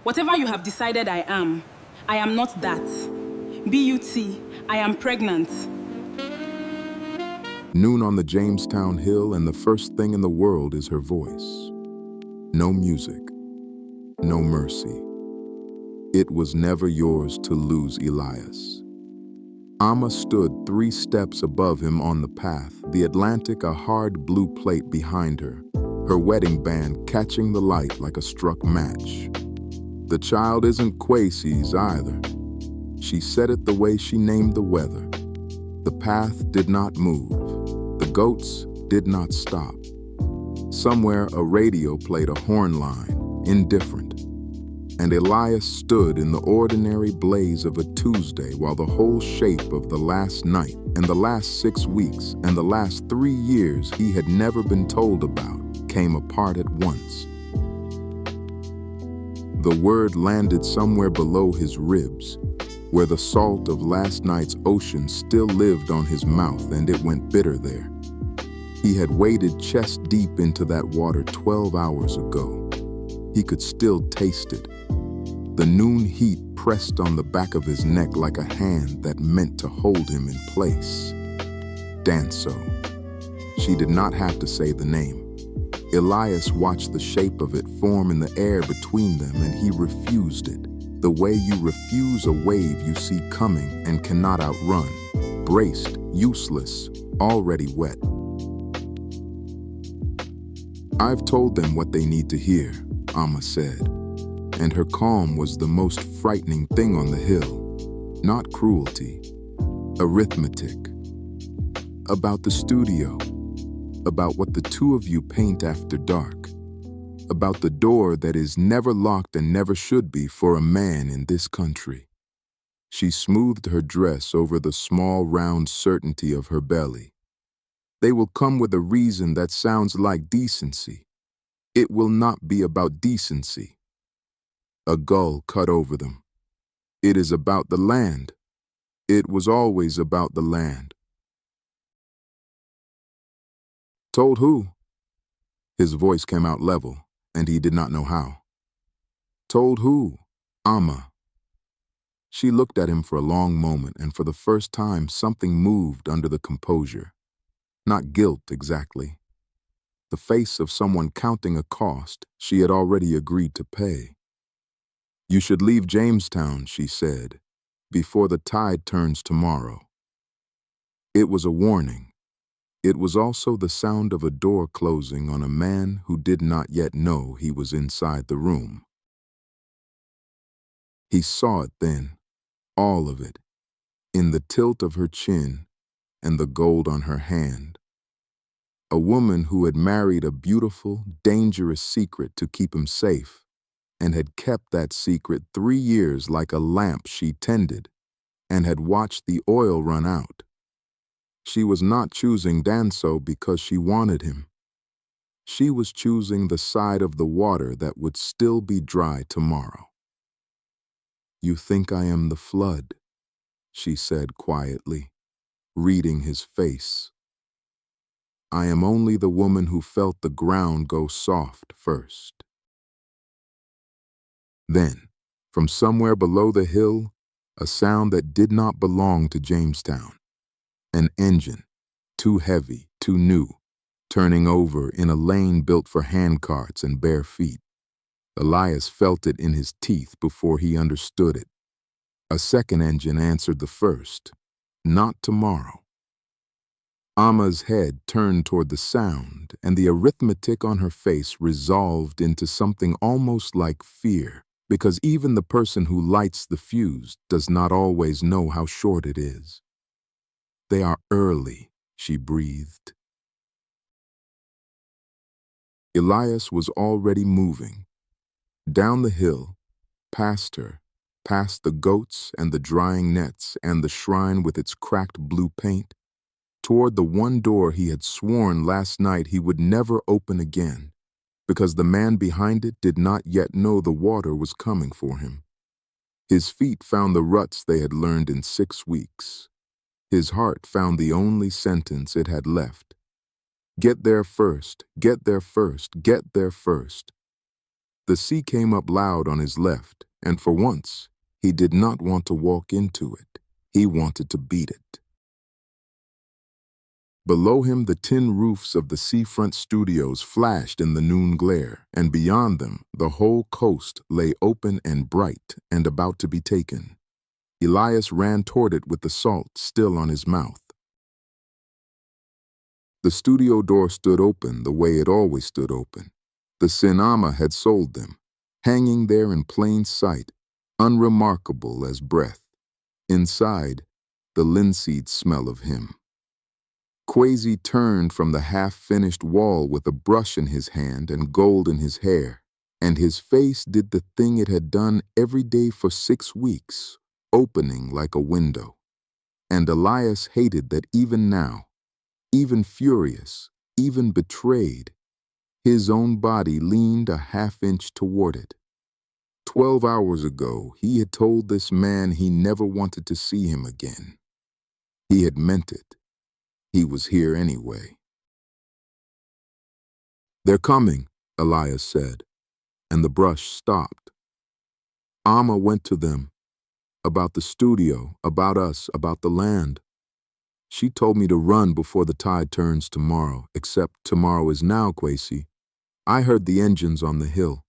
Whatever you have decided I am not that. BUT, I am pregnant. Noon on the Jamestown hill, and the first thing in the world is her voice. No music, no mercy. It was never yours to lose, Elias. Amma stood 3 steps above him on the path, the Atlantic a hard blue plate behind her, her wedding band catching the light like a struck match. The child isn't Quasi's either. She said it the way she named the weather. The path did not move. The goats did not stop. Somewhere a radio played a horn line, indifferent. And Elias stood in the ordinary blaze of a Tuesday while the whole shape of the last night and the last 6 weeks and the last 3 years he had never been told about came apart at once. The word landed somewhere below his ribs, where the salt of last night's ocean still lived on his mouth, and it went bitter there. He had waded chest deep into that water 12 hours ago. He could still taste it. The noon heat pressed on the back of his neck like a hand that meant to hold him in place. Danso. She did not have to say the name. Elias watched the shape of it form in the air between them, and he refused it, the way you refuse a wave you see coming and cannot outrun, braced, useless, already wet. I've told them what they need to hear, Amma said, and her calm was the most frightening thing on the hill. Not cruelty, arithmetic. About the studio, about what the two of you paint after dark, about the door that is never locked and never should be for a man in this country. She smoothed her dress over the small round certainty of her belly. They will come with a reason that sounds like decency. It will not be about decency. A gull cut over them. It is about the land. It was always about the land. Told who? His voice came out level, and he did not know how. Told who? Amma. She looked at him for a long moment, and for the first time something moved under the composure. Not guilt exactly. The face of someone counting a cost she had already agreed to pay. You should leave Jamestown, she said, before the tide turns tomorrow. It was a warning. It was also the sound of a door closing on a man who did not yet know he was inside the room. He saw it then, all of it, in the tilt of her chin and the gold on her hand. A woman who had married a beautiful, dangerous secret to keep him safe, and had kept that secret 3 years like a lamp she tended, and had watched the oil run out. She was not choosing Danso because she wanted him. She was choosing the side of the water that would still be dry tomorrow. You think I am the flood, she said quietly, reading his face. I am only the woman who felt the ground go soft first. Then, from somewhere below the hill, a sound that did not belong to Jamestown. An engine, too heavy, too new, turning over in a lane built for handcarts and bare feet. Elias felt it in his teeth before he understood it. A second engine answered the first. Not tomorrow. Amma's head turned toward the sound, and the arithmetic on her face resolved into something almost like fear, because even the person who lights the fuse does not always know how short it is. They are early, she breathed. Elias was already moving. Down the hill, past her, past the goats and the drying nets and the shrine with its cracked blue paint, toward the one door he had sworn last night he would never open again, because the man behind it did not yet know the water was coming for him. His feet found the ruts they had learned in 6 weeks. His heart found the only sentence it had left. Get there first, get there first, get there first. The sea came up loud on his left, and for once, he did not want to walk into it. He wanted to beat it. Below him, the tin roofs of the seafront studios flashed in the noon glare, and beyond them, the whole coast lay open and bright and about to be taken. Elias ran toward it with the salt still on his mouth. The studio door stood open the way it always stood open. The Sinama had sold them, hanging there in plain sight, unremarkable as breath. Inside, the linseed smell of him. Kwesi turned from the half-finished wall with a brush in his hand and gold in his hair, and his face did the thing it had done every day for 6 weeks, opening like a window. And Elias hated that even now, even furious, even betrayed, his own body leaned a half-inch toward it. 12 hours ago, he had told this man he never wanted to see him again. He had meant it. He was here anyway. "They're coming," Elias said, and the brush stopped. Amma went to them, about the studio, about us, about the land. She told me to run before the tide turns tomorrow, except tomorrow is now, Kwesi. I heard the engines on the hill.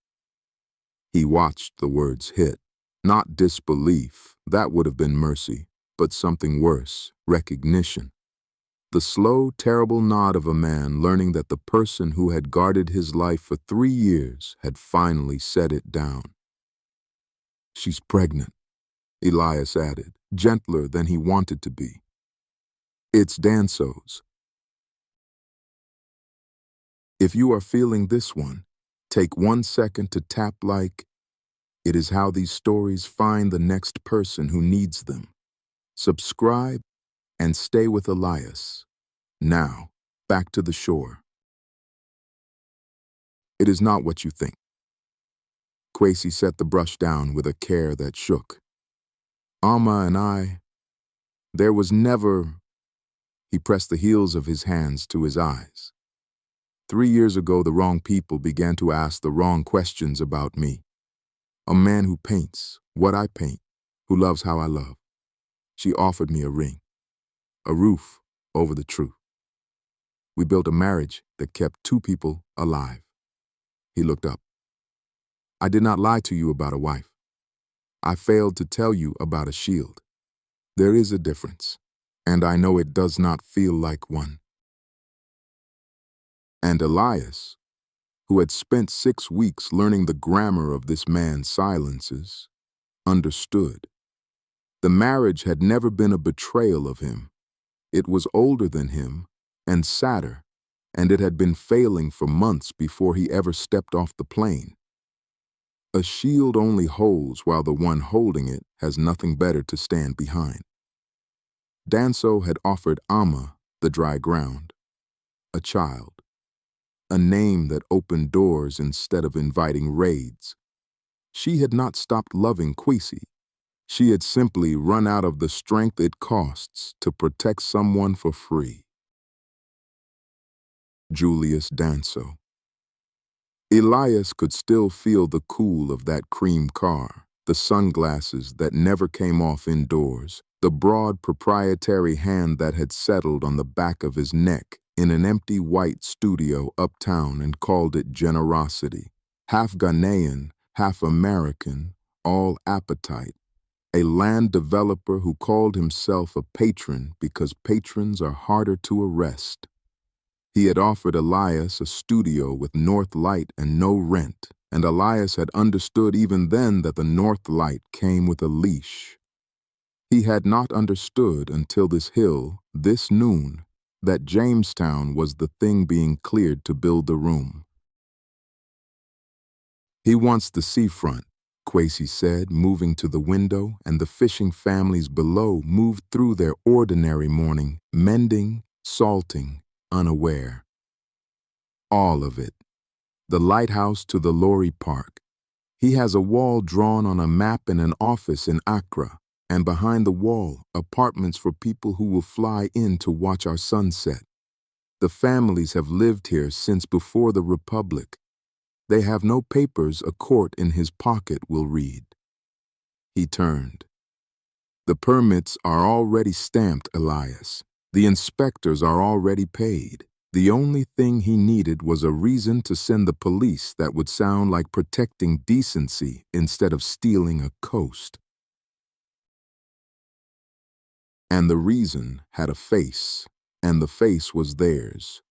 He watched the words hit. Not disbelief, that would have been mercy, but something worse, recognition. The slow, terrible nod of a man learning that the person who had guarded his life for 3 years had finally set it down. "She's pregnant," Elias added, gentler than he wanted to be. "It's Danso's." If you are feeling this one, take 1 second to tap like. It is how these stories find the next person who needs them. Subscribe and stay with Elias. Now, back to the shore. It is not what you think. Kwesi set the brush down with a care that shook. Amma and I, there was never. He pressed the heels of his hands to his eyes. 3 years ago, the wrong people began to ask the wrong questions about me. A man who paints what I paint, who loves how I love. She offered me a ring, a roof over the truth. We built a marriage that kept 2 people alive. He looked up. I did not lie to you about a wife. I failed to tell you about a shield. There is a difference, and I know it does not feel like one. And Elias, who had spent 6 weeks learning the grammar of this man's silences, understood. The marriage had never been a betrayal of him. It was older than him and sadder, and it had been failing for months before he ever stepped off the plane. A shield only holds while the one holding it has nothing better to stand behind. Danso had offered Amma the dry ground, a child, a name that opened doors instead of inviting raids. She had not stopped loving Kwesi. She had simply run out of the strength it costs to protect someone for free. Julius Danso. Elias could still feel the cool of that cream car, the sunglasses that never came off indoors, the broad proprietary hand that had settled on the back of his neck in an empty white studio uptown and called it generosity. Half Ghanaian, half American, all appetite. A land developer who called himself a patron because patrons are harder to arrest. He had offered Elias a studio with north light and no rent, and Elias had understood even then that the north light came with a leash. He had not understood until this hill, this noon, that Jamestown was the thing being cleared to build the room. He wants the seafront, Kwesi said, moving to the window, and the fishing families below moved through their ordinary morning, mending, salting, unaware. All of it. The lighthouse to the lorry park. He has a wall drawn on a map in an office in Accra, and behind the wall, apartments for people who will fly in to watch our sunset. The families have lived here since before the Republic. They have no papers a court in his pocket will read. He turned. The permits are already stamped, Elias. The inspectors are already paid. The only thing he needed was a reason to send the police that would sound like protecting decency instead of stealing a coast. And the reason had a face, and the face was theirs.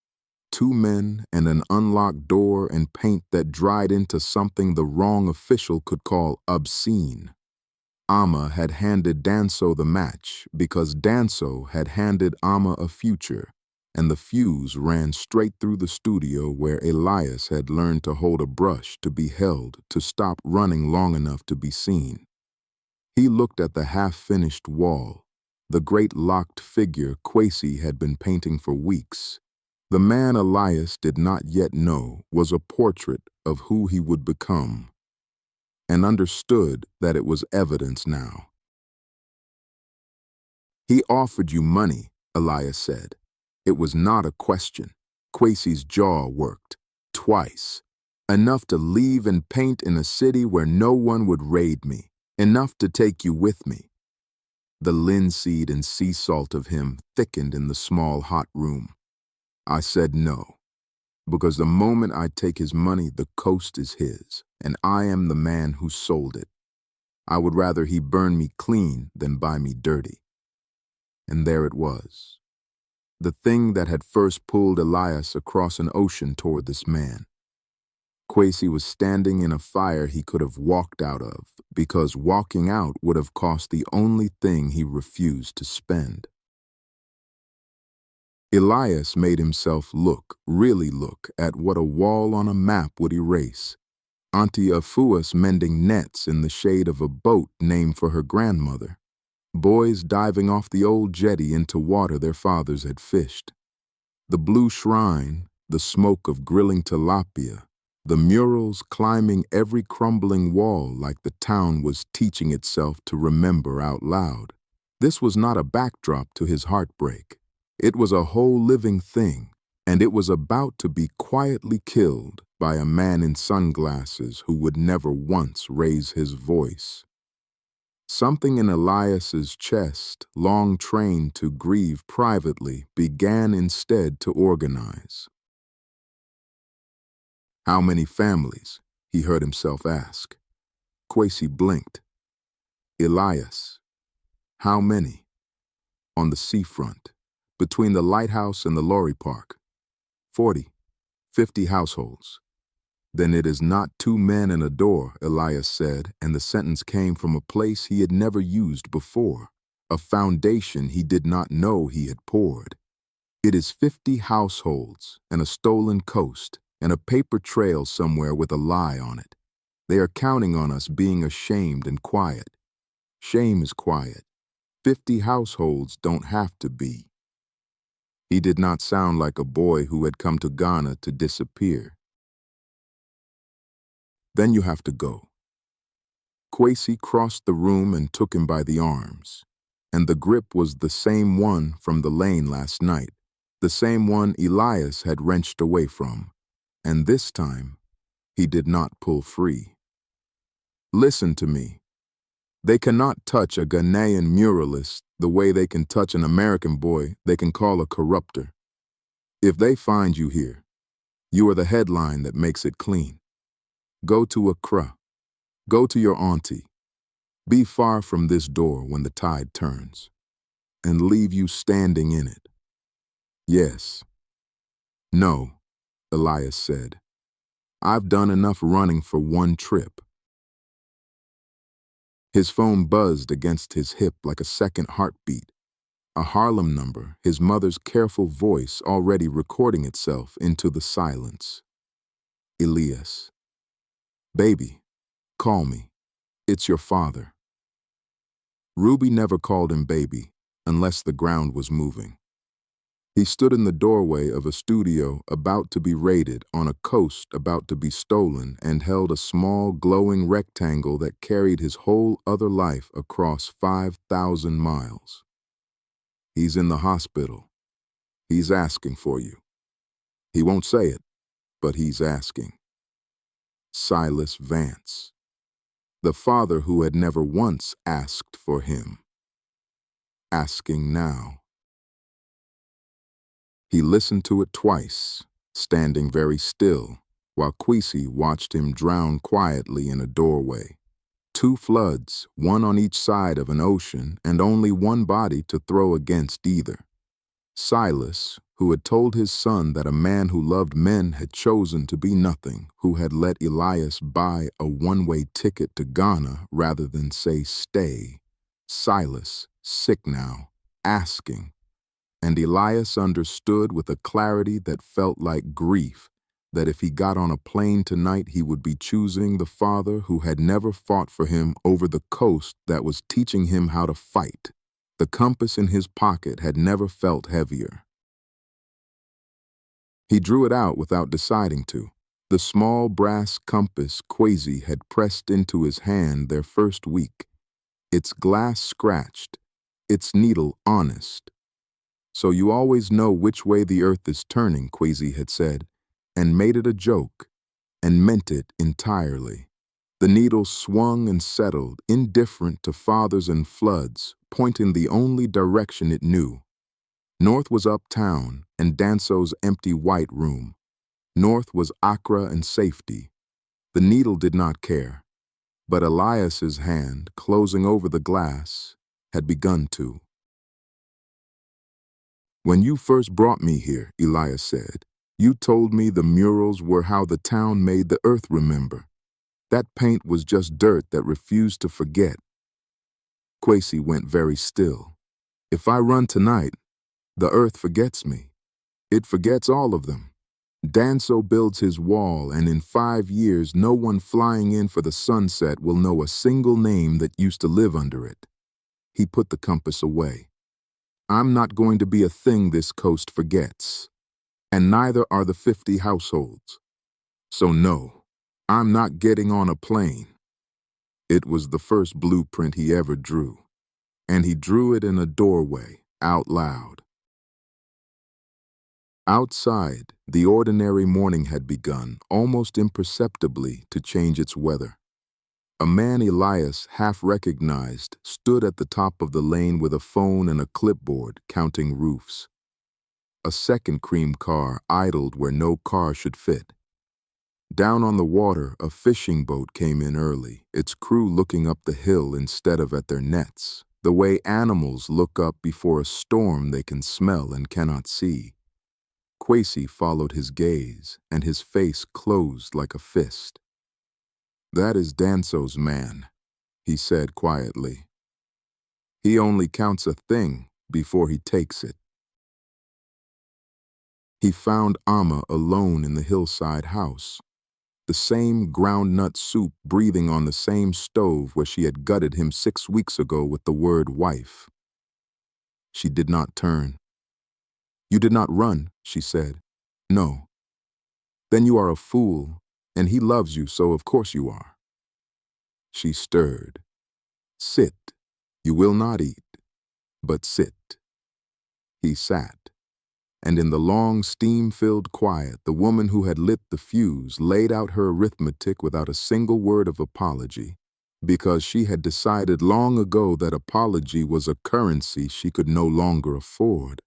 2 men and an unlocked door and paint that dried into something the wrong official could call obscene. Amma had handed Danso the match because Danso had handed Amma a future, and the fuse ran straight through the studio where Elias had learned to hold a brush to be held to stop running long enough to be seen. He looked at the half-finished wall, the great locked figure Kwesi had been painting for weeks. The man Elias did not yet know was a portrait of who he would become, and understood that it was evidence now. He offered you money, Elias said. It was not a question. Kwesi's jaw worked. Twice. Enough to leave and paint in a city where no one would raid me. Enough to take you with me. The linseed and sea salt of him thickened in the small hot room. I said no, because the moment I take his money, the coast is his, and I am the man who sold it. I would rather he burn me clean than buy me dirty. And there it was, the thing that had first pulled Elias across an ocean toward this man. Kwesi was standing in a fire he could have walked out of, because walking out would have cost the only thing he refused to spend. Elias made himself really look at what a wall on a map would erase. Auntie Afua's mending nets in the shade of a boat named for her grandmother. Boys diving off the old jetty into water their fathers had fished. The blue shrine, the smoke of grilling tilapia, the murals climbing every crumbling wall like the town was teaching itself to remember out loud. This was not a backdrop to his heartbreak. It was a whole living thing, and it was about to be quietly killed by a man in sunglasses who would never once raise his voice. Something in Elias's chest, long trained to grieve privately, began instead to organize. How many families? He heard himself ask. Kwesi blinked. Elias. How many? On the seafront, between the lighthouse and the lorry park. 40, 50 households. Then it is not 2 men and a door, Elias said, and the sentence came from a place he had never used before, a foundation he did not know he had poured. It is 50 households and a stolen coast and a paper trail somewhere with a lie on it. They are counting on us being ashamed and quiet. Shame is quiet. 50 households don't have to be. He did not sound like a boy who had come to Ghana to disappear. Then you have to go. Kwesi crossed the room and took him by the arms, and the grip was the same one from the lane last night, the same one Elias had wrenched away from, and this time he did not pull free. Listen to me. They cannot touch a Ghanaian muralist the way they can touch an American boy they can call a corrupter. If they find you here, you are the headline that makes it clean. Go to Accra. Go to your auntie. Be far from this door when the tide turns, and leave you standing in it. Yes. No, Elias said. I've done enough running for one trip. His phone buzzed against his hip like a second heartbeat. A Harlem number, his mother's careful voice already recording itself into the silence. Elias. Baby, call me. It's your father. Ruby never called him baby unless the ground was moving. He stood in the doorway of a studio about to be raided on a coast about to be stolen and held a small glowing rectangle that carried his whole other life across 5,000 miles. He's in the hospital. He's asking for you. He won't say it, but he's asking. Silas Vance, the father who had never once asked for him, asking now. He listened to it twice, standing very still, while Kwesi watched him drown quietly in a doorway. Two floods, one on each side of an ocean, and only one body to throw against either. Silas, who had told his son that a man who loved men had chosen to be nothing, who had let Elias buy a one-way ticket to Ghana rather than say stay. Silas, sick now, asking. And Elias understood with a clarity that felt like grief that if he got on a plane tonight he would be choosing the father who had never fought for him over the coast that was teaching him how to fight. The compass in his pocket had never felt heavier. He drew it out without deciding to. The small brass compass Kwesi had pressed into his hand their first week, its glass scratched, its needle honest. So you always know which way the earth is turning, Kwesi had said, and made it a joke, and meant it entirely. The needle swung and settled, indifferent to fathers and floods, pointing the only direction it knew. North was uptown and Danso's empty white room. North was Accra and safety. The needle did not care, but Elias's hand, closing over the glass, had begun to. When you first brought me here, Elias said, you told me the murals were how the town made the earth remember. That paint was just dirt that refused to forget. Kwesi went very still. If I run tonight, the earth forgets me. It forgets all of them. Danso builds his wall, and in 5 years, no one flying in for the sunset will know a single name that used to live under it. He put the compass away. I'm not going to be a thing this coast forgets, and neither are the 50 households. So no, I'm not getting on a plane. It was the first blueprint he ever drew, and he drew it in a doorway, out loud. Outside, the ordinary morning had begun, almost imperceptibly, to change its weather. A man Elias half recognized stood at the top of the lane with a phone and a clipboard, counting roofs. A second cream car idled where no car should fit. Down on the water, a fishing boat came in early, its crew looking up the hill instead of at their nets, the way animals look up before a storm they can smell and cannot see. Kwesi followed his gaze, and his face closed like a fist. That is Danso's man, he said quietly. He only counts a thing before he takes it. He found Amma alone in the hillside house, the same groundnut soup breathing on the same stove where she had gutted him 6 weeks ago with the word wife. She did not turn. You did not run, she said. No. Then you are a fool, and he loves you, so of course you are. She stirred. Sit. You will not eat, but sit. He sat, and in the long steam-filled quiet, the woman who had lit the fuse laid out her arithmetic without a single word of apology, because she had decided long ago that apology was a currency she could no longer afford.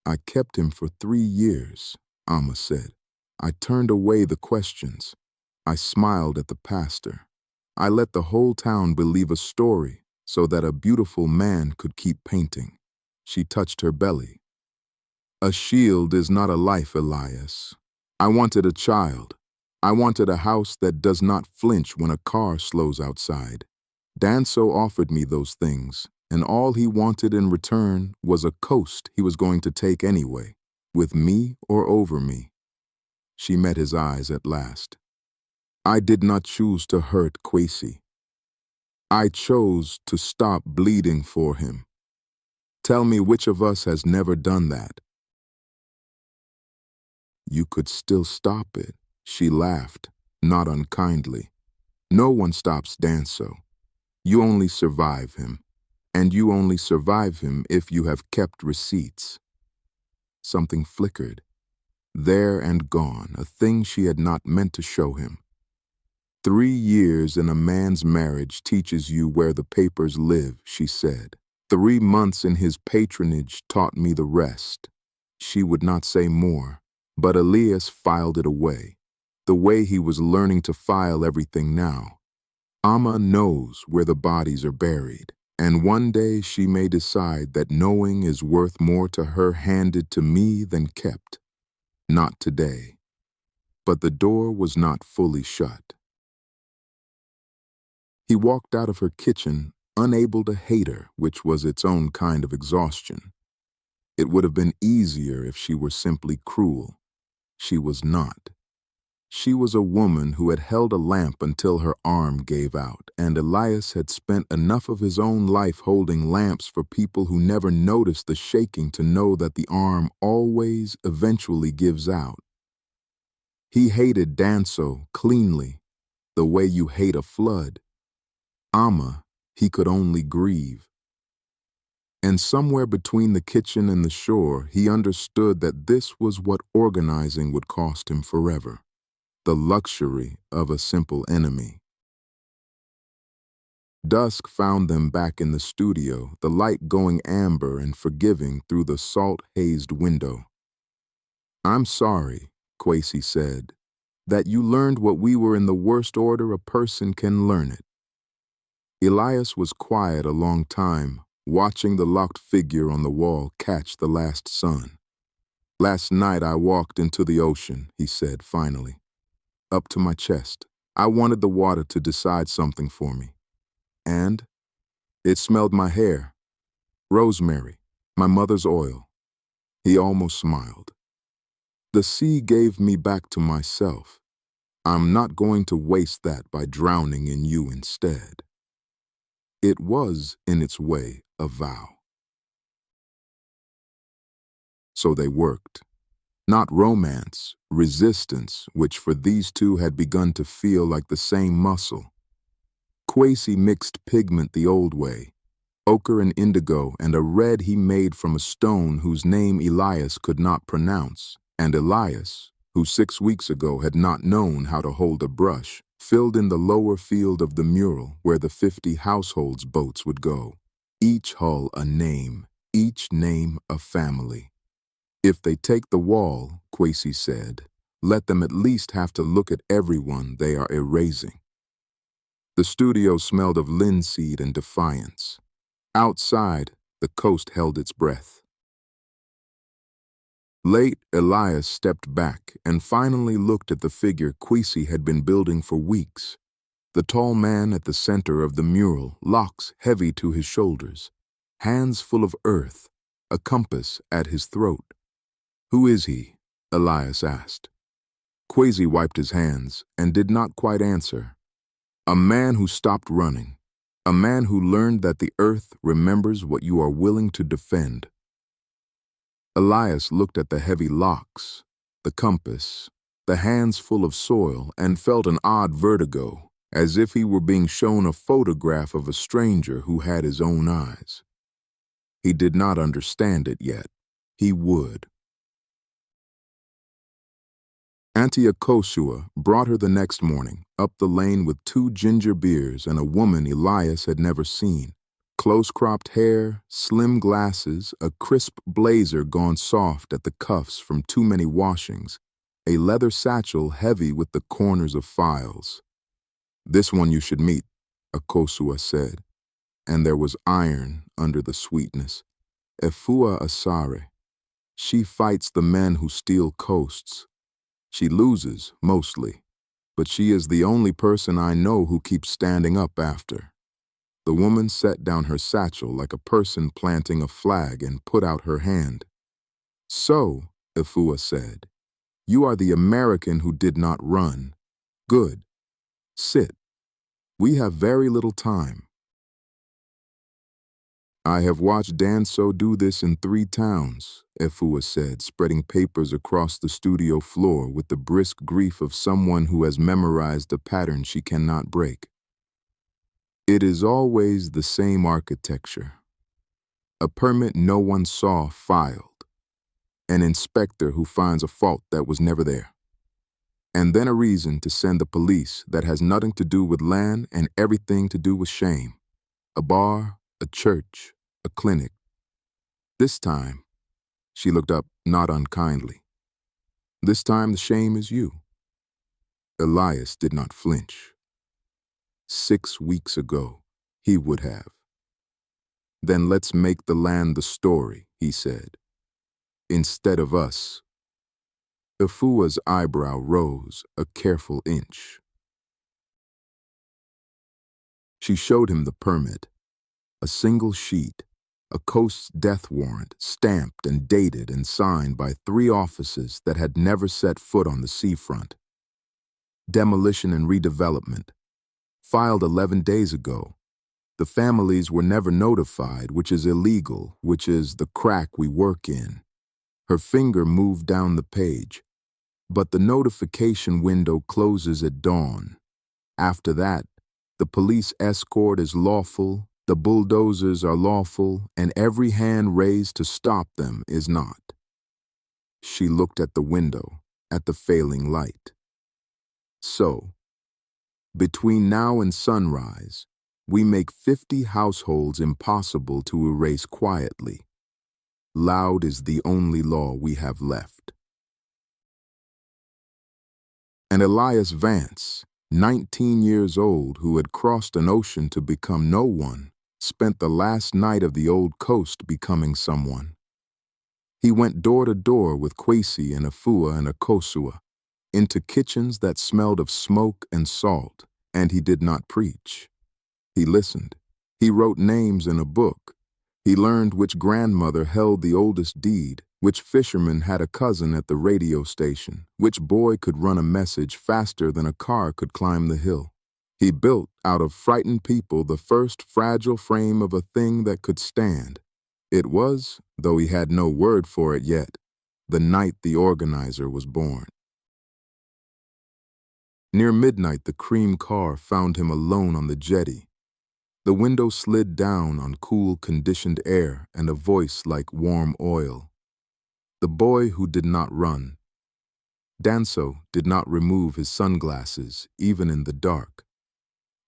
I kept him for 3 years, Amma said. I turned away the questions. I smiled at the pastor. I let the whole town believe a story so that a beautiful man could keep painting. She touched her belly. A shield is not a life, Elias. I wanted a child. I wanted a house that does not flinch when a car slows outside. Danso offered me those things, and all he wanted in return was a coast he was going to take anyway, with me or over me. She met his eyes at last. I did not choose to hurt Kwesi. I chose to stop bleeding for him. Tell me which of us has never done that? You could still stop it, she laughed, not unkindly. No one stops Danso. You only survive him, and you only survive him if you have kept receipts. Something flickered. there and gone, a thing she had not meant to show him. 3 years in a man's marriage teaches you where the papers live, she said. 3 months in his patronage taught me the rest. She would not say more, but Elias filed it away, the way he was learning to file everything now. Amma knows where the bodies are buried, and one day she may decide that knowing is worth more to her handed to me than kept. Not today. But the door was not fully shut. He walked out of her kitchen, unable to hate her, which was its own kind of exhaustion. It would have been easier if she were simply cruel. She was not. She was a woman who had held a lamp until her arm gave out, and Elias had spent enough of his own life holding lamps for people who never noticed the shaking to know that the arm always, eventually gives out. He hated Danso cleanly, the way you hate a flood. Amma, he could only grieve. And somewhere between the kitchen and the shore, he understood that this was what organizing would cost him forever. The luxury of a simple enemy. Dusk found them back in the studio, the light going amber and forgiving through the salt-hazed window. "I'm sorry," Kwesi said, "that you learned what we were in the worst order a person can learn it." Elias was quiet a long time, watching the locked figure on the wall catch the last sun. "Last night I walked into the ocean," he said finally. "Up to my chest. I wanted the water to decide something for me. And it smelled my hair. Rosemary, my mother's oil." He almost smiled. "The sea gave me back to myself. I'm not going to waste that by drowning in you instead." It was, in its way, a vow. So they worked. Not romance, resistance, which for these two had begun to feel like the same muscle. Kwesi mixed pigment the old way, ochre and indigo, and a red he made from a stone whose name Elias could not pronounce, and Elias, who 6 weeks ago had not known how to hold a brush, filled in the lower field of the mural where the 50 households' boats would go. Each hull a name, each name a family. "If they take the wall," Kwesi said, "let them at least have to look at everyone they are erasing." The studio smelled of linseed and defiance. Outside, the coast held its breath. Late, Elias stepped back and finally looked at the figure Kwesi had been building for weeks. The tall man at the center of the mural, locks heavy to his shoulders, hands full of earth, a compass at his throat. "Who is he?" Elias asked. Kwesi wiped his hands and did not quite answer. "A man who stopped running. A man who learned that the earth remembers what you are willing to defend." Elias looked at the heavy locks, the compass, the hands full of soil, and felt an odd vertigo, as if he were being shown a photograph of a stranger who had his own eyes. He did not understand it yet. He would. Auntie Akosua brought her the next morning, up the lane with 2 ginger beers and a woman Elias had never seen. Close-cropped hair, slim glasses, a crisp blazer gone soft at the cuffs from too many washings, a leather satchel heavy with the corners of files. "This one you should meet," Akosua said, and there was iron under the sweetness. "Efua Asare. She fights the men who steal coasts. She loses, mostly, but she is the only person I know who keeps standing up after." The woman set down her satchel like a person planting a flag and put out her hand. "So," Efua said, "you are the American who did not run. Good. Sit. We have very little time." "I have watched Danso do this in 3 towns," Efua said, spreading papers across the studio floor with the brisk grief of someone who has memorized a pattern she cannot break. "It is always the same architecture. A permit no one saw filed. an inspector who finds a fault that was never there, and then a reason to send the police that has nothing to do with land and everything to do with shame. A bar, a church, a clinic. This time, she looked up not unkindly. This time the shame is you. Elias did not flinch. 6 weeks ago, he would have. Then let's make the land the story, he said, instead of us. Afua's eyebrow rose a careful inch. She showed him the permit, a single sheet, a coast's death warrant, stamped and dated and signed by 3 officers that had never set foot on the seafront. Demolition and redevelopment, filed 11 days ago. The families were never notified, which is illegal, which is the crack we work in. Her finger moved down the page, but the notification window closes at dawn. After that, the police escort is lawful, the bulldozers are lawful, and every hand raised to stop them is not. She looked at the window, at the failing light. So, between now and sunrise, we make 50 households impossible to erase quietly. Loud is the only law we have left. And Elias Vance, 19 years old, who had crossed an ocean to become no one, spent the last night of the old coast becoming someone. He went door to door with Kwesi and Afua and Akosua, into kitchens that smelled of smoke and salt, and he did not preach. He listened. He wrote names in a book. He learned which grandmother held the oldest deed, which fisherman had a cousin at the radio station, which boy could run a message faster than a car could climb the hill. He built out of frightened people the first fragile frame of a thing that could stand. It was, though he had no word for it yet, the night the organizer was born. Near midnight, the cream car found him alone on the jetty. The window slid down on cool, conditioned air and a voice like warm oil. The boy who did not run. Danso did not remove his sunglasses, even in the dark.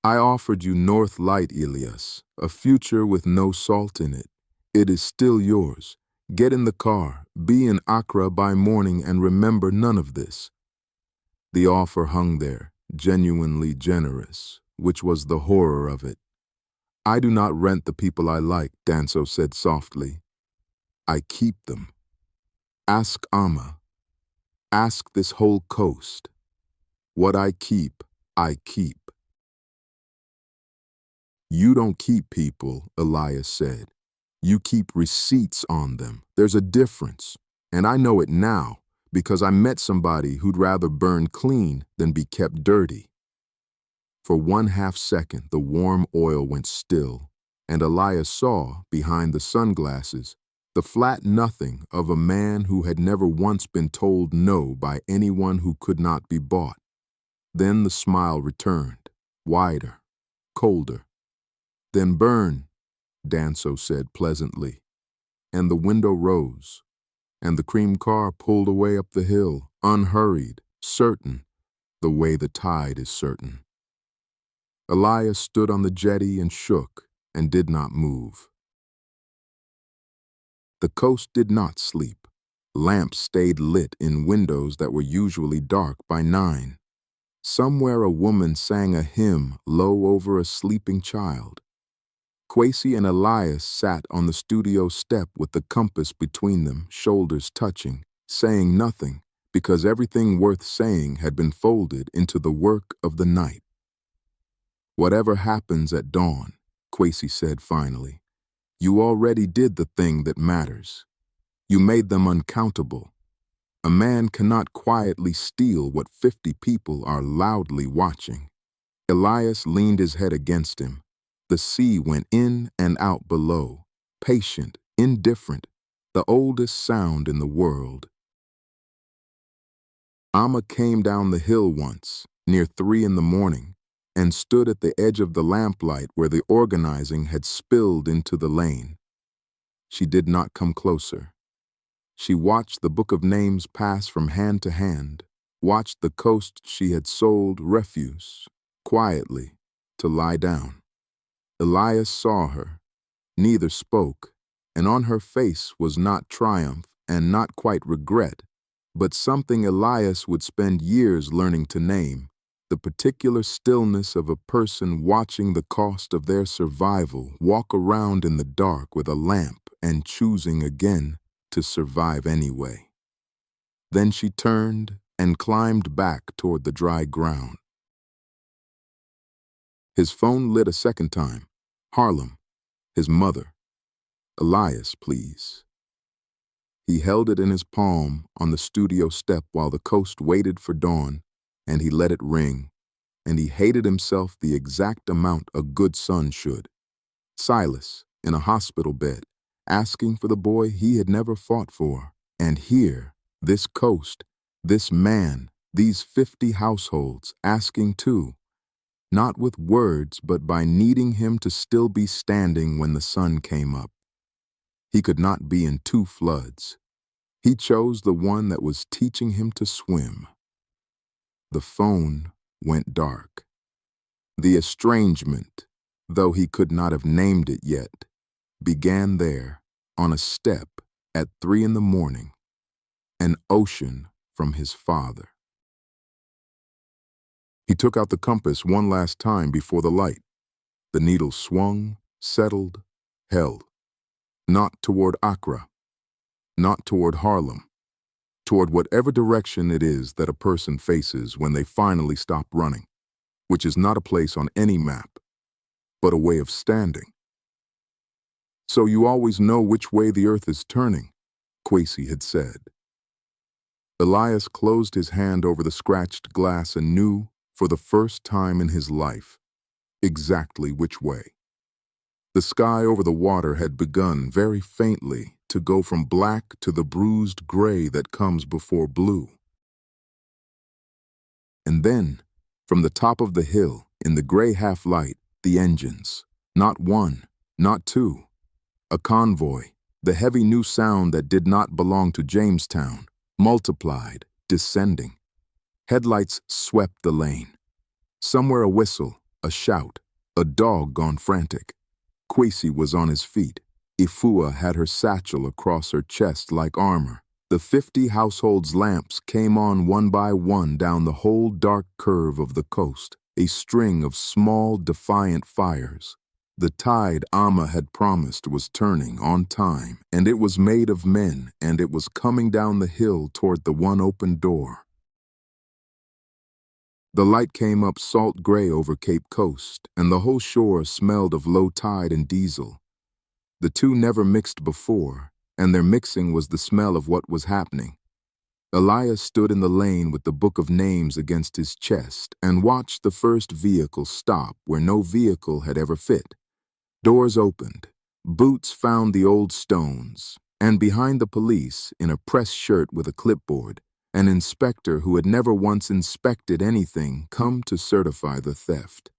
I offered you North Light, Elias, a future with no salt in it. It is still yours. Get in the car, be in Accra by morning, and remember none of this. The offer hung there, genuinely generous, which was the horror of it. I do not rent the people I like, Danso said softly. I keep them. Ask Amma. Ask this whole coast. What I keep, I keep. You don't keep people, Elias said. You keep receipts on them. There's a difference, and I know it now, because I met somebody who'd rather burn clean than be kept dirty. For 1/2 second, the warm oil went still, and Elias saw, behind the sunglasses, the flat nothing of a man who had never once been told no by anyone who could not be bought. Then the smile returned, wider, colder. Then burn, Danso said pleasantly, and the window rose, and the cream car pulled away up the hill, unhurried, certain, the way the tide is certain. Elias stood on the jetty and shook and did not move. The coast did not sleep. Lamps stayed lit in windows that were usually dark by 9. Somewhere a woman sang a hymn low over a sleeping child. Kwesi and Elias sat on the studio step with the compass between them, shoulders touching, saying nothing, because everything worth saying had been folded into the work of the night. Whatever happens at dawn, Kwesi said finally, you already did the thing that matters. You made them uncountable. A man cannot quietly steal what 50 people are loudly watching. Elias leaned his head against him. The sea went in and out below, patient, indifferent, the oldest sound in the world. Amma came down the hill once, near 3 in the morning, and stood at the edge of the lamplight where the organizing had spilled into the lane. She did not come closer. She watched the book of names pass from hand to hand, watched the coast she had sold refuse, quietly, to lie down. Elias saw her, neither spoke, and on her face was not triumph and not quite regret, but something Elias would spend years learning to name, the particular stillness of a person watching the cost of their survival walk around in the dark with a lamp and choosing again to survive anyway. Then she turned and climbed back toward the dry ground. His phone lit a second time. Harlem, his mother. Elias, please. He held it in his palm on the studio step while the coast waited for dawn, and he let it ring, and he hated himself the exact amount a good son should. Silas, in a hospital bed, asking for the boy he had never fought for. And here, this coast, this man, these 50 households asking too, not with words but by needing him to still be standing when the sun came up. He could not be in two floods. He chose the one that was teaching him to swim. The phone went dark. The estrangement, though he could not have named it yet, began there, on a step, at 3 a.m, an ocean from his father. He took out the compass one last time before the light. The needle swung, settled, held. Not toward Accra, not toward Harlem, toward whatever direction it is that a person faces when they finally stop running, which is not a place on any map, but a way of standing. So you always know which way the earth is turning, Kwesi had said. Elias closed his hand over the scratched glass and knew, for the first time in his life, exactly which way. The sky over the water had begun very faintly to go from black to the bruised gray that comes before blue. And then, from the top of the hill, in the gray half-light, the engines, not one, not two, a convoy, the heavy new sound that did not belong to Jamestown, multiplied, descending. Headlights swept the lane. Somewhere a whistle, a shout, a dog gone frantic. Kwesi was on his feet. Ifua had her satchel across her chest like armor. The 50 households' lamps came on one by one down the whole dark curve of the coast, a string of small, defiant fires. The tide Amma had promised was turning on time, and it was made of men, and it was coming down the hill toward the one open door. The light came up salt gray over Cape Coast, and the whole shore smelled of low tide and diesel. The two never mixed before, and their mixing was the smell of what was happening. Elias stood in the lane with the book of names against his chest and watched the first vehicle stop where no vehicle had ever fit. Doors opened. Boots found the old stones, and behind the police, in a press shirt with a clipboard, an inspector who had never once inspected anything come to certify the theft.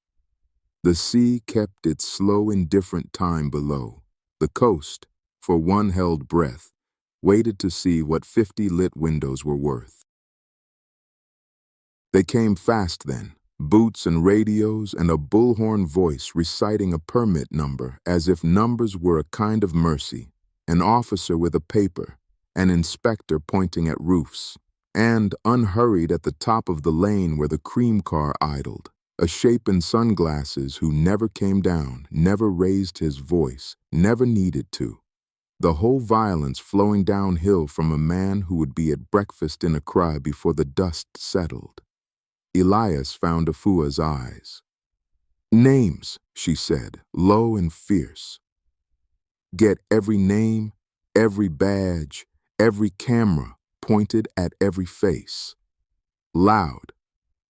The sea kept its slow, indifferent time below. The coast, for one held breath, waited to see what 50 lit windows were worth. They came fast then, boots and radios and a bullhorn voice reciting a permit number as if numbers were a kind of mercy, an officer with a paper, an inspector pointing at roofs, and, unhurried at the top of the lane where the cream car idled, a shape in sunglasses who never came down, never raised his voice, never needed to. The whole violence flowing downhill from a man who would be at breakfast in Accra before the dust settled. Elias found Afua's eyes. "Names," she said, low and fierce. Get every name, every badge, every camera pointed at every face. Loud.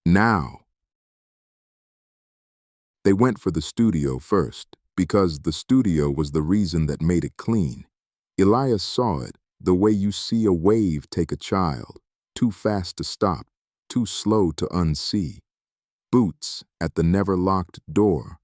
Now. They went for the studio first, because the studio was the reason that made it clean. Elias saw it, the way you see a wave take a child, too fast to stop, too slow to unsee. Boots at the never-locked door,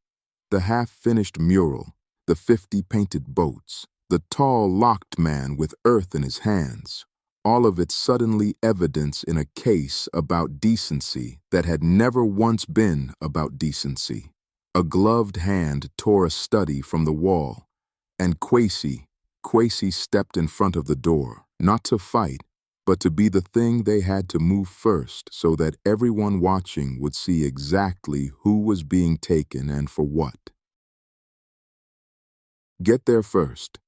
the half-finished mural, the 50 painted boats, the tall locked man with earth in his hands, all of it suddenly evidence in a case about decency that had never once been about decency. A gloved hand tore a study from the wall, and Quasi stepped in front of the door, not to fight, but to be the thing they had to move first so that everyone watching would see exactly who was being taken and for what. Get there first.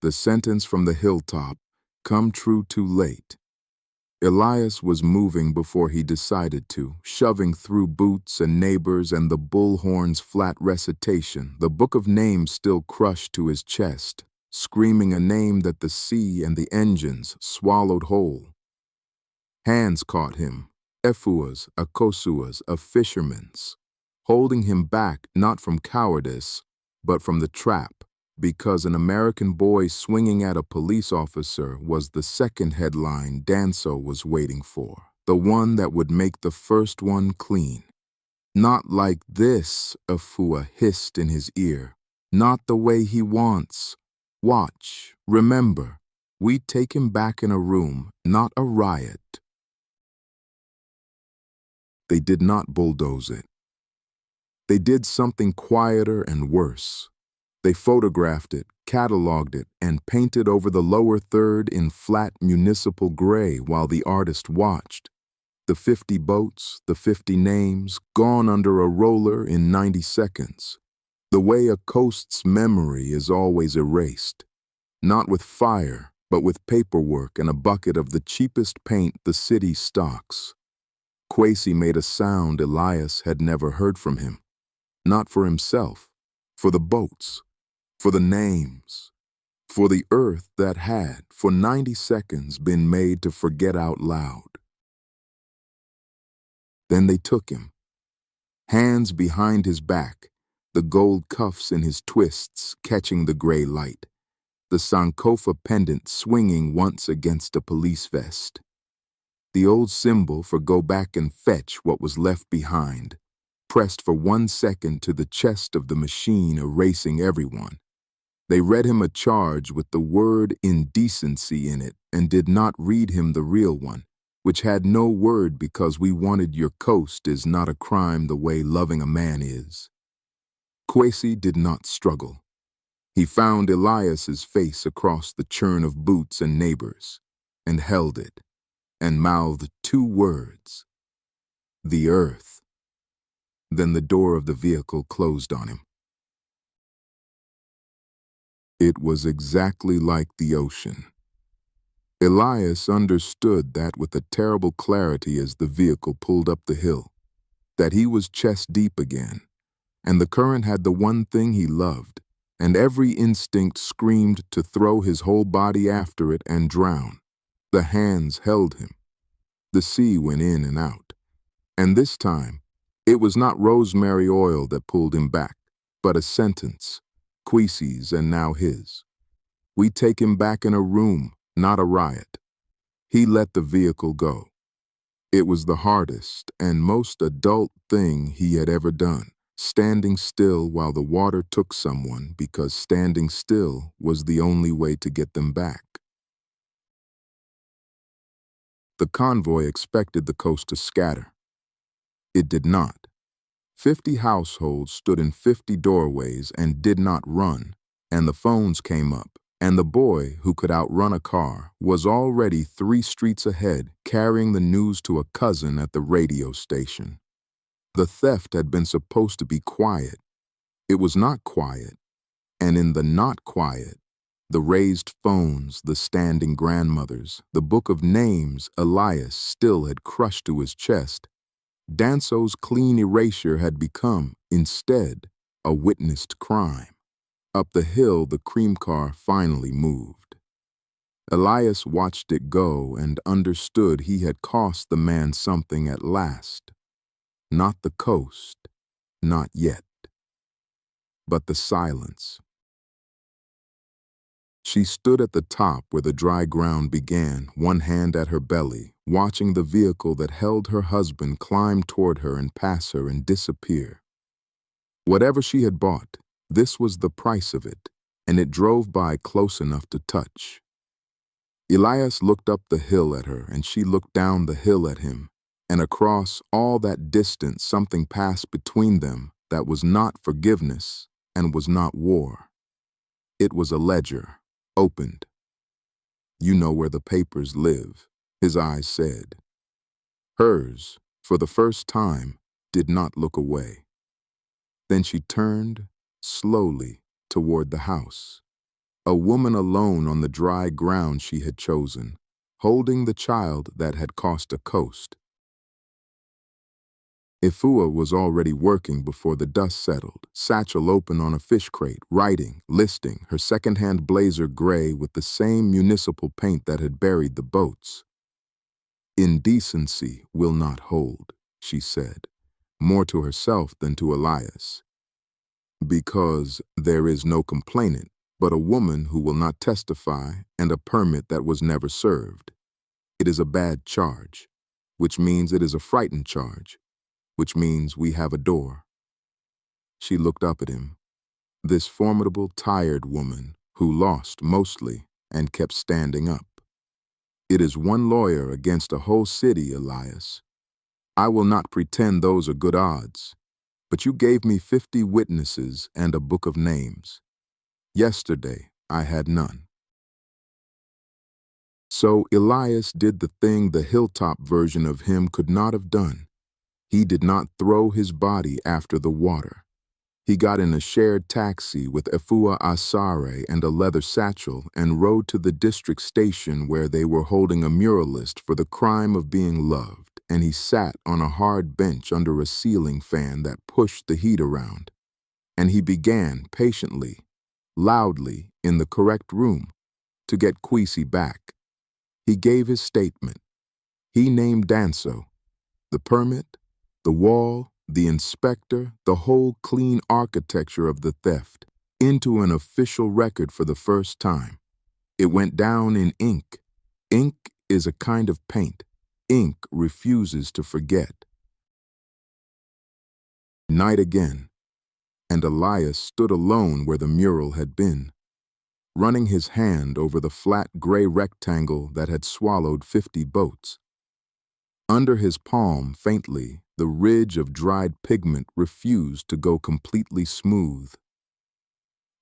The sentence from the hilltop, come true too late. Elias was moving before he decided to, shoving through boots and neighbors and the bullhorn's flat recitation, the book of names still crushed to his chest, screaming a name that the sea and the engines swallowed whole. Hands caught him, Efuas, Akosuas, of fishermen's, holding him back not from cowardice, but from the trap, because an American boy swinging at a police officer was the second headline Danso was waiting for, the one that would make the first one clean. Not like this, Efua hissed in his ear. Not the way he wants. Watch, remember, we take him back in a room, not a riot. They did not bulldoze it. They did something quieter and worse. They photographed it, cataloged it, and painted over the lower third in flat municipal gray while the artist watched. The 50 boats, the 50 names, gone under a roller in 90 seconds. The way a coast's memory is always erased. Not with fire, but with paperwork and a bucket of the cheapest paint the city stocks. Quasi made a sound Elias had never heard from him. Not for himself, for the boats. For the names, for the earth that had, for 90 seconds, been made to forget out loud. Then they took him, hands behind his back, the gold cuffs in his twists catching the gray light, the Sankofa pendant swinging once against a police vest. The old symbol for go back and fetch what was left behind, pressed for 1 second to the chest of the machine erasing everyone. They read him a charge with the word indecency in it and did not read him the real one, which had no word because we wanted your coast is not a crime the way loving a man is. Quasi did not struggle. He found Elias's face across the churn of boots and neighbors, and held it, and mouthed 2 words. The earth. Then the door of the vehicle closed on him. It was exactly like the ocean. Elias understood that with a terrible clarity as the vehicle pulled up the hill, that he was chest deep again, and the current had the one thing he loved, and every instinct screamed to throw his whole body after it and drown. The hands held him. The sea went in and out. And this time, it was not rosemary oil that pulled him back, but a sentence. Quisi's and now his. We take him back in a room, not a riot. He let the vehicle go. It was the hardest and most adult thing he had ever done, standing still while the water took someone because standing still was the only way to get them back. The convoy expected the coast to scatter. It did not. 50 households stood in 50 doorways and did not run, and the phones came up, and the boy who could outrun a car was already 3 streets ahead carrying the news to a cousin at the radio station. The theft had been supposed to be quiet. It was not quiet, and in the not quiet, the raised phones, the standing grandmothers, the book of names Elias still had crushed to his chest, Danso's clean erasure had become, instead, a witnessed crime. Up the hill, the cream car finally moved. Elias watched it go and understood he had cost the man something at last. Not the coast, not yet, but the silence. She stood at the top where the dry ground began, one hand at her belly, watching the vehicle that held her husband climb toward her and pass her and disappear. Whatever she had bought, this was the price of it, and it drove by close enough to touch. Elias looked up the hill at her, and she looked down the hill at him, and across all that distance something passed between them that was not forgiveness and was not war. It was a ledger, opened. "You know where the papers live," his eyes said. Hers, for the first time, did not look away. Then she turned, slowly, toward the house. A woman alone on the dry ground she had chosen, holding the child that had cost a coast. Ifua was already working before the dust settled, satchel open on a fish crate, writing, listing, her second-hand blazer gray with the same municipal paint that had buried the boats. "Indecency will not hold," she said, more to herself than to Elias. "Because there is no complainant, but a woman who will not testify and a permit that was never served. It is a bad charge, which means it is a frightened charge, which means we have a door." She looked up at him, this formidable, tired woman who lost mostly and kept standing up. "It is one lawyer against a whole city, Elias. I will not pretend those are good odds, but you gave me 50 witnesses and a book of names. Yesterday, I had none." So Elias did the thing the hilltop version of him could not have done. He did not throw his body after the water. He got in a shared taxi with Efua Asare and a leather satchel and rode to the district station where they were holding a muralist for the crime of being loved, and he sat on a hard bench under a ceiling fan that pushed the heat around. And he began patiently, loudly, in the correct room, to get Kwesi back. He gave his statement. He named Danso, the permit, the wall, the inspector, the whole clean architecture of the theft, into an official record for the first time. It went down in ink. Ink is a kind of paint. Ink refuses to forget. Night again, and Elias stood alone where the mural had been, running his hand over the flat gray rectangle that had swallowed 50 boats. Under his palm, faintly, the ridge of dried pigment refused to go completely smooth.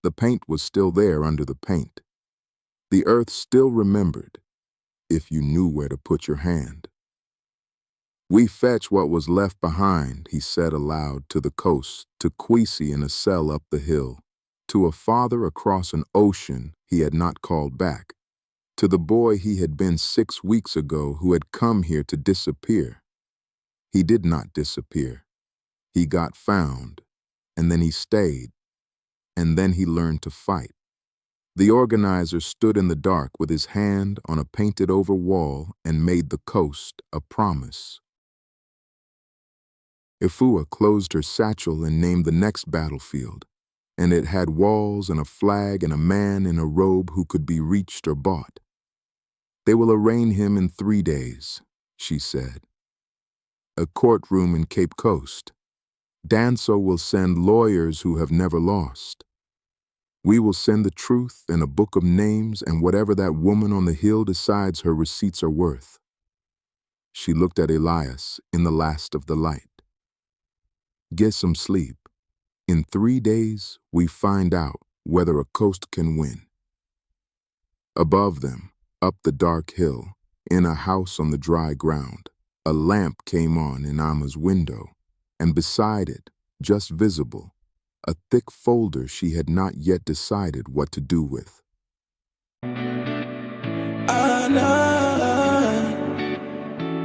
The paint was still there under the paint. The earth still remembered, if you knew where to put your hand. "We fetch what was left behind," he said aloud to the coast, to Kwesi in a cell up the hill, to a father across an ocean he had not called back, to the boy he had been 6 weeks ago who had come here to disappear. He did not disappear. He got found, and then he stayed, and then he learned to fight. The organizer stood in the dark with his hand on a painted-over wall and made the coast a promise. Efua closed her satchel and named the next battlefield, and it had walls and a flag and a man in a robe who could be reached or bought. "They will arraign him in 3 days," she said. "A courtroom in Cape Coast. Danso will send lawyers who have never lost. We will send the truth and a book of names and whatever that woman on the hill decides her receipts are worth." She looked at Elias in the last of the light. "Get some sleep. In 3 days, we find out whether a coast can win." Above them, up the dark hill, in a house on the dry ground, a lamp came on in Ama's window, and beside it, just visible, a thick folder she had not yet decided what to do with.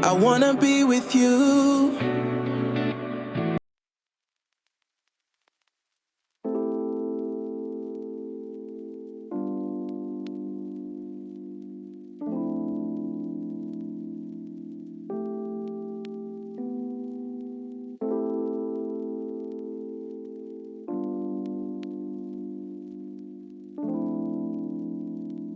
I wanna be with you.